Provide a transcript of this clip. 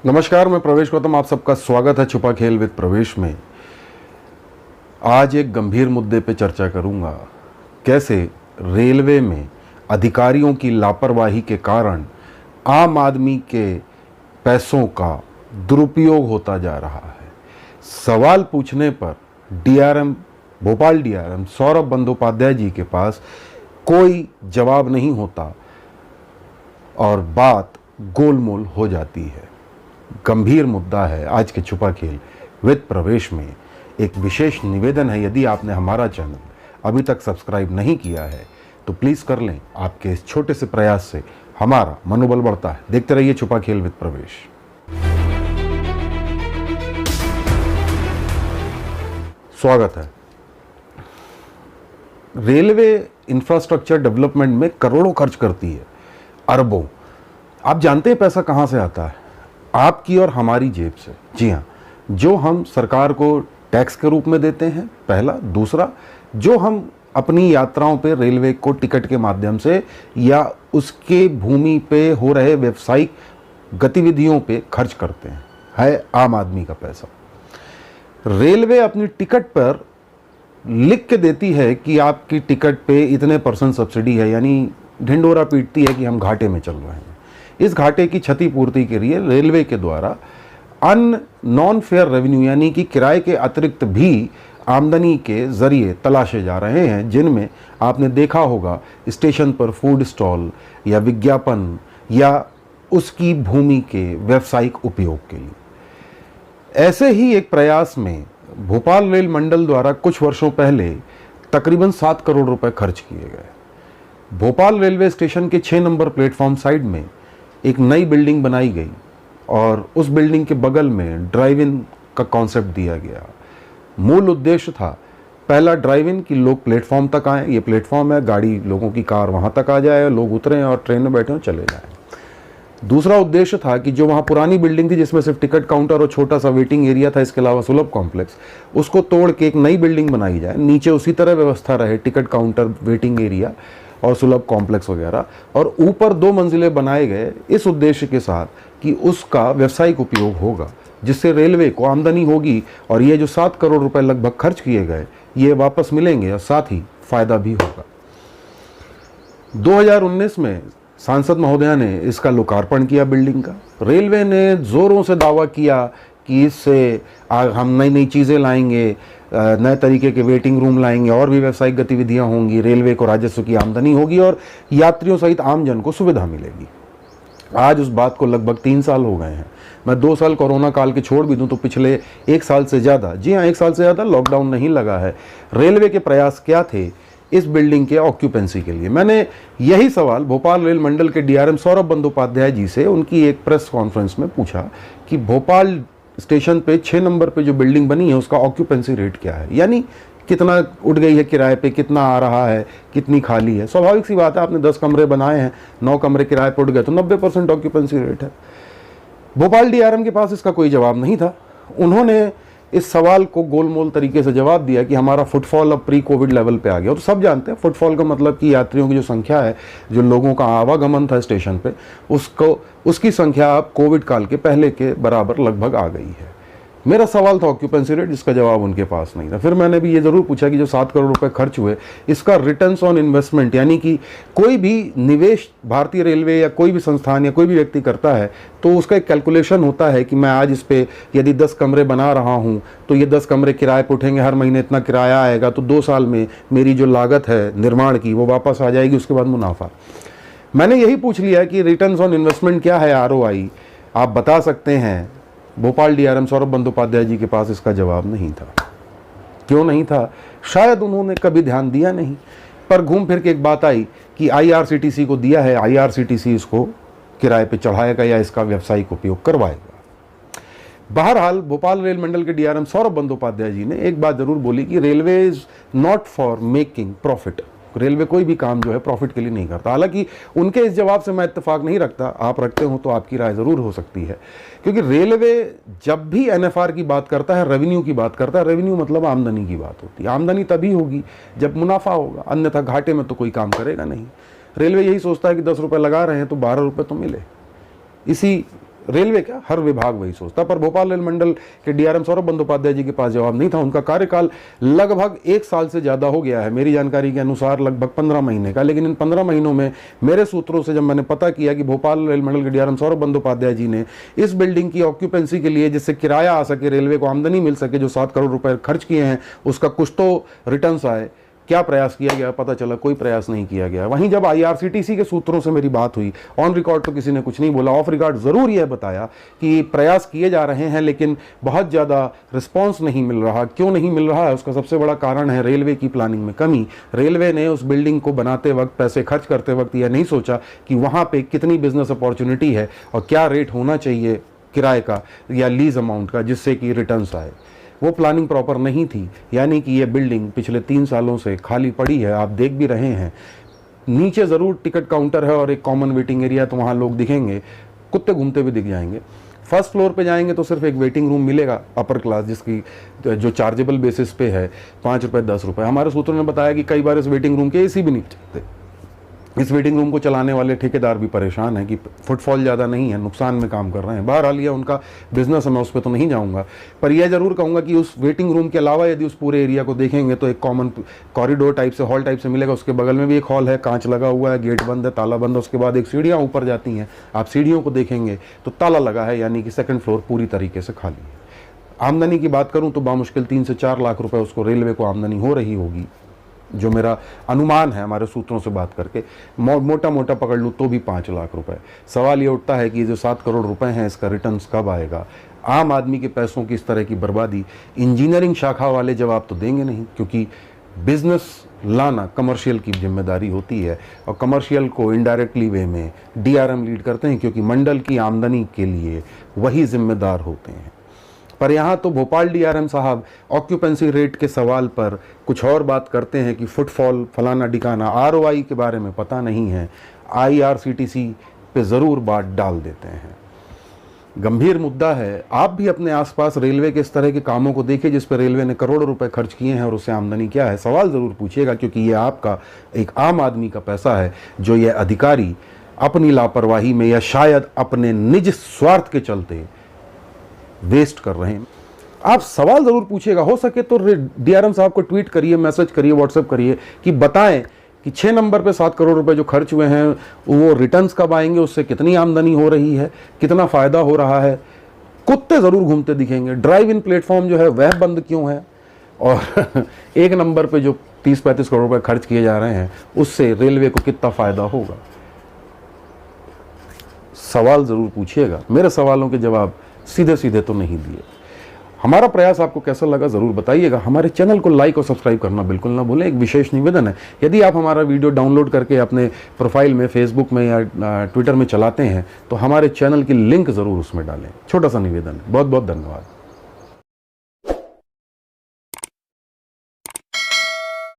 नमस्कार, मैं प्रवेश गौतम। आप सबका स्वागत है छुपा खेल विद प्रवेश में। आज एक गंभीर मुद्दे पे चर्चा करूंगा। कैसे रेलवे में अधिकारियों की लापरवाही के कारण आम आदमी के पैसों का दुरुपयोग होता जा रहा है। सवाल पूछने पर भोपाल डीआरएम सौरभ बंदोपाध्याय जी के पास कोई जवाब नहीं होता और बात गोलमोल हो जाती है। गंभीर मुद्दा है आज के छुपा खेल विद प्रवेश में। एक विशेष निवेदन है, यदि आपने हमारा चैनल अभी तक सब्सक्राइब नहीं किया है तो प्लीज़ कर लें। आपके इस छोटे से प्रयास से हमारा मनोबल बढ़ता है। देखते रहिए छुपा खेल विद प्रवेश। स्वागत है। रेलवे इंफ्रास्ट्रक्चर डेवलपमेंट में करोड़ों खर्च करती है, अरबों। आप जानते हैं पैसा कहाँ से आता है? आपकी और हमारी जेब से। जी हाँ, जो हम सरकार को टैक्स के रूप में देते हैं, पहला। दूसरा, जो हम अपनी यात्राओं पे रेलवे को टिकट के माध्यम से या उसके भूमि पे हो रहे व्यावसायिक गतिविधियों पे खर्च करते हैं, है आम आदमी का पैसा। रेलवे अपनी टिकट पर लिख के देती है कि आपकी टिकट पे इतने % सब्सिडी है, यानी ढिंडोरा पीटती है कि हम घाटे में चल रहे हैं। इस घाटे की क्षतिपूर्ति के लिए रेलवे के द्वारा नॉन फेयर रेवेन्यू यानी कि किराए के अतिरिक्त भी आमदनी के जरिए तलाशे जा रहे हैं, जिनमें आपने देखा होगा स्टेशन पर फूड स्टॉल या विज्ञापन या उसकी भूमि के व्यावसायिक उपयोग के लिए। ऐसे ही एक प्रयास में भोपाल रेल मंडल द्वारा कुछ वर्षों पहले तकरीबन 7 करोड़ रुपए खर्च किए गए। भोपाल रेलवे स्टेशन के 6 नंबर प्लेटफॉर्म साइड में एक नई बिल्डिंग बनाई गई और उस बिल्डिंग के बगल में ड्राइव इन का कॉन्सेप्ट दिया गया। मूल उद्देश्य था, पहला ड्राइव इन कि लोग प्लेटफॉर्म तक आएँ, ये प्लेटफॉर्म है, गाड़ी लोगों की कार वहाँ तक आ जाए, लोग उतरें और ट्रेन में बैठे और चले जाएं। दूसरा उद्देश्य था कि जो वहाँ पुरानी बिल्डिंग थी जिसमें सिर्फ टिकट काउंटर और छोटा सा वेटिंग एरिया था, इसके अलावा सुलभ कॉम्प्लेक्स, उसको तोड़ के एक नई बिल्डिंग बनाई जाए। नीचे उसी तरह व्यवस्था रहे, टिकट काउंटर, वेटिंग एरिया और सुलभ कॉम्प्लेक्स वगैरह, और ऊपर 2 मंजिले बनाए गए इस उद्देश्य के साथ कि उसका व्यावसायिक उपयोग होगा, जिससे रेलवे को आमदनी होगी और ये जो 7 करोड़ रुपए लगभग खर्च किए गए ये वापस मिलेंगे और साथ ही फायदा भी होगा। 2019 में सांसद महोदया ने इसका लोकार्पण किया बिल्डिंग का। रेलवे ने जोरों से दावा किया कि इससे हम नई नई चीज़ें लाएंगे, नए तरीके के वेटिंग रूम लाएंगे और भी व्यावसायिक गतिविधियां होंगी, रेलवे को राजस्व की आमदनी होगी और यात्रियों सहित आम जन को सुविधा मिलेगी। आज उस बात को लगभग 3 साल हो गए हैं। मैं 2 साल कोरोना काल के छोड़ भी दूं तो पिछले 1 साल से ज़्यादा, जी हाँ 1 साल से ज़्यादा लॉकडाउन नहीं लगा है। रेलवे के प्रयास क्या थे इस बिल्डिंग के ऑक्यूपेंसी के लिए? मैंने यही सवाल भोपाल रेल मंडल के डीआरएम सौरभ बंदोपाध्याय जी से उनकी एक प्रेस कॉन्फ्रेंस में पूछा कि भोपाल स्टेशन पे 6 नंबर पे जो बिल्डिंग बनी है उसका ऑक्यूपेंसी रेट क्या है, यानी कितना उठ गई है किराए पे, कितना आ रहा है, कितनी खाली है। स्वाभाविक सी बात है, आपने 10 कमरे बनाए हैं, 9 कमरे किराए पे उठ गए तो 90% ऑक्यूपेंसी रेट है। भोपाल डीआरएम के पास इसका कोई जवाब नहीं था। उन्होंने इस सवाल को गोलमोल तरीके से जवाब दिया कि हमारा फुटफॉल अब प्री कोविड लेवल पे आ गया। तो सब जानते हैं फुटफॉल का मतलब कि यात्रियों की जो संख्या है, जो लोगों का आवागमन था स्टेशन पे, उसकी संख्या अब कोविड काल के पहले के बराबर लगभग आ गई है। मेरा सवाल था ऑक्यूपेंसी रेट, जिसका जवाब उनके पास नहीं था। फिर मैंने भी ये ज़रूर पूछा कि जो 7 करोड़ रुपए खर्च हुए इसका रिटर्न्स ऑन इन्वेस्टमेंट, यानी कि कोई भी निवेश भारतीय रेलवे या कोई भी संस्थान या कोई भी व्यक्ति करता है तो उसका एक कैलकुलेशन होता है कि मैं आज इस पे यदि 10 कमरे बना रहा हूँ तो ये 10 कमरे किराए पर उठेंगे, हर महीने इतना किराया आएगा, तो 2 साल में मेरी जो लागत है निर्माण की वो वापस आ जाएगी, उसके बाद मुनाफा। मैंने यही पूछ लिया कि रिटर्न्स ऑन इन्वेस्टमेंट क्या है, ROI आप बता सकते हैं? भोपाल डीआरएम सौरभ बंदोपाध्याय जी के पास इसका जवाब नहीं था। क्यों नहीं था? शायद उन्होंने कभी ध्यान दिया नहीं। पर घूम फिर के एक बात आई कि IRCTC को दिया है, IRCTC इसको किराए पे चढ़ाएगा या इसका व्यावसायिक उपयोग करवाएगा। बहरहाल भोपाल रेल मंडल के डीआरएम सौरभ बंदोपाध्याय जी ने एक बात जरूर बोली कि railway is not for making profit. Railway कोई भी काम जो है प्रॉफिट के लिए नहीं करता। हालांकि उनके इस जवाब से मैं इत्तेफाक नहीं रखता, आप रखते हो तो आपकी राय ज़रूर हो सकती है, क्योंकि रेलवे जब भी NFR की बात करता है, रेवेन्यू की बात करता है, रेवेन्यू मतलब आमदनी की बात होती है। आमदनी तभी होगी जब मुनाफा होगा, अन्यथा घाटे में तो कोई काम करेगा नहीं। रेलवे यही सोचता है कि 10 रुपये लगा रहे हैं तो 12 रुपये तो मिले। इसी रेलवे क्या, हर विभाग वही सोचता। पर भोपाल रेल मंडल के डीआरएम सौरभ बंदोपाध्याय जी के पास जवाब नहीं था। उनका कार्यकाल लगभग 1 साल से ज़्यादा हो गया है, मेरी जानकारी के अनुसार लगभग 15 महीने का। लेकिन इन 15 महीनों में मेरे सूत्रों से जब मैंने पता किया कि भोपाल रेल मंडल के डीआरएम सौरभ बंदोपाध्याय जी ने इस बिल्डिंग की ऑक्यूपेंसी के लिए, जिससे किराया आ सके, रेलवे को आमदनी मिल सके, जो 7 करोड़ रुपए खर्च किए हैं उसका कुछ तो रिटर्न्स आए, क्या प्रयास किया गया? पता चला कोई प्रयास नहीं किया गया। वहीं जब आईआरसीटीसी के सूत्रों से मेरी बात हुई, ऑन रिकॉर्ड तो किसी ने कुछ नहीं बोला, ऑफ रिकॉर्ड जरूर यह बताया कि प्रयास किए जा रहे हैं लेकिन बहुत ज़्यादा रिस्पांस नहीं मिल रहा। क्यों नहीं मिल रहा है उसका सबसे बड़ा कारण है रेलवे की प्लानिंग में कमी। रेलवे ने उस बिल्डिंग को बनाते वक्त, पैसे खर्च करते वक्त यह नहीं सोचा कि वहाँ पर कितनी बिजनेस अपॉर्चुनिटी है और क्या रेट होना चाहिए किराए का या लीज अमाउंट का, जिससे कि रिटर्न्स आए। वो प्लानिंग प्रॉपर नहीं थी, यानी कि ये बिल्डिंग पिछले 3 सालों से खाली पड़ी है। आप देख भी रहे हैं, नीचे ज़रूर टिकट काउंटर है और एक कॉमन वेटिंग एरिया, तो वहाँ लोग दिखेंगे, कुत्ते घूमते हुए दिख जाएंगे। फर्स्ट फ्लोर पे जाएंगे तो सिर्फ एक वेटिंग रूम मिलेगा अपर क्लास, जिसकी जो चार्जेबल बेसिस पे है, 5 रुपये 10 रुपये। हमारे सूत्रों ने बताया कि कई बार इस वेटिंग रूम के एसी भी नहीं चलते। इस वेटिंग रूम को चलाने वाले ठेकेदार भी परेशान हैं कि फुटफॉल ज़्यादा नहीं है, नुकसान में काम कर रहे हैं। बहरहाल ये उनका बिजनेस है, मैं उस पर तो नहीं जाऊंगा। पर यह जरूर कहूँगा कि उस वेटिंग रूम के अलावा यदि उस पूरे एरिया को देखेंगे तो एक कॉमन कॉरिडोर टाइप से, हॉल टाइप से मिलेगा। उसके बगल में भी एक हॉल है, कांच लगा हुआ है, गेट बंद है, ताला बंद है। उसके बाद एक सीढ़ियाँ ऊपर जाती हैं, आप सीढ़ियों को देखेंगे तो ताला लगा है, यानी कि 2nd फ्लोर पूरी तरीके से खाली है। आमदनी की बात करूँ तो बामुश्किल 3 से 4 लाख रुपये उसको रेलवे को आमदनी हो रही होगी, जो मेरा अनुमान है हमारे सूत्रों से बात करके। मोटा मोटा पकड़ लूँ तो भी 5 लाख रुपए। सवाल ये उठता है कि जो 7 करोड़ रुपए हैं, इसका रिटर्न्स कब आएगा? आम आदमी के पैसों की इस तरह की बर्बादी इंजीनियरिंग शाखा वाले जवाब तो देंगे नहीं, क्योंकि बिजनेस लाना कमर्शियल की जिम्मेदारी होती है और कमर्शियल को इनडायरेक्टली वे में डीआरएम लीड करते हैं, क्योंकि मंडल की आमदनी के लिए वही जिम्मेदार होते हैं। पर यहाँ तो भोपाल डीआरएम साहब ऑक्यूपेंसी रेट के सवाल पर कुछ और बात करते हैं कि फुटफॉल फलाना डिकाना, आरओआई के बारे में पता नहीं है, आईआरसीटीसी पे ज़रूर बात डाल देते हैं। गंभीर मुद्दा है। आप भी अपने आसपास रेलवे के इस तरह के कामों को देखिए जिस पर रेलवे ने करोड़ों रुपए खर्च किए हैं और उससे आमदनी क्या है। सवाल ज़रूर पूछिएगा, क्योंकि ये आपका एक आम आदमी का पैसा है जो ये अधिकारी अपनी लापरवाही में या शायद अपने निज स्वार्थ के चलते वेस्ट कर रहे हैं। आप सवाल जरूर पूछिएगा, हो सके तो डीआरएम साहब को ट्वीट करिए, मैसेज करिए, व्हाट्सएप करिए कि बताएं कि 6 नंबर पे 7 करोड़ रुपए जो खर्च हुए हैं वो रिटर्न्स कब आएंगे, उससे कितनी आमदनी हो रही है, कितना फायदा हो रहा है। कुत्ते जरूर घूमते दिखेंगे। ड्राइव इन प्लेटफॉर्म जो है वह बंद क्यों है, और 1 नंबर पे जो 30-35 करोड़ रुपए खर्च किए जा रहे हैं उससे रेलवे को कितना फायदा होगा। सवाल जरूर पूछिएगा। मेरे सवालों के जवाब सीधे सीधे तो नहीं दिए। हमारा प्रयास आपको कैसा लगा ज़रूर बताइएगा। हमारे चैनल को लाइक और सब्सक्राइब करना बिल्कुल ना भूलें। एक विशेष निवेदन है, यदि आप हमारा वीडियो डाउनलोड करके अपने प्रोफाइल में, फेसबुक में या ट्विटर में चलाते हैं तो हमारे चैनल की लिंक ज़रूर उसमें डालें। छोटा सा निवेदन है। बहुत बहुत धन्यवाद।